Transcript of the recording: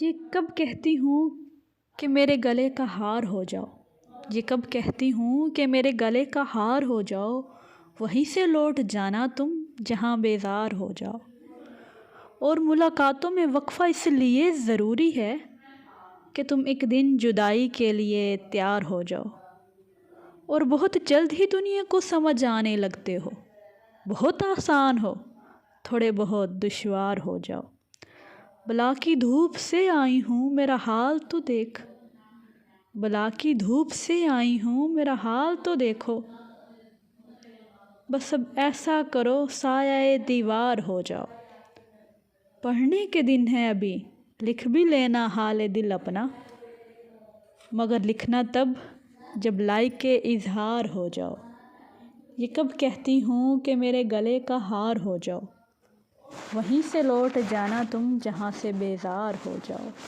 یہ کب کہتی ہوں کہ میرے گلے کا ہار ہو جاؤ، یہ کب کہتی ہوں کہ میرے گلے کا ہار ہو جاؤ، وہیں سے لوٹ جانا تم جہاں بیزار ہو جاؤ۔ اور ملاقاتوں میں وقفہ اس لیے ضروری ہے کہ تم ایک دن جدائی کے لیے تیار ہو جاؤ، اور بہت جلد ہی دنیا کو سمجھ آنے لگتے ہو۔ بہت آسان ہو، تھوڑے بہت دشوار ہو جاؤ۔ بلا کی دھوپ سے آئی ہوں میرا حال تو دیکھ، بلا کی دھوپ سے آئی ہوں میرا حال تو دیکھو۔ بس اب ایسا کرو سایہ دیوار ہو جاؤ۔ پڑھنے کے دن ہے ابھی، لکھ بھی لینا حال دل اپنا، مگر لکھنا تب جب لائق اظہار ہو جاؤ۔ یہ کب کہتی ہوں کہ میرے گلے کا ہار ہو جاؤ، وہیں سے لوٹ جانا تم جہاں سے بیزار ہو جاؤ۔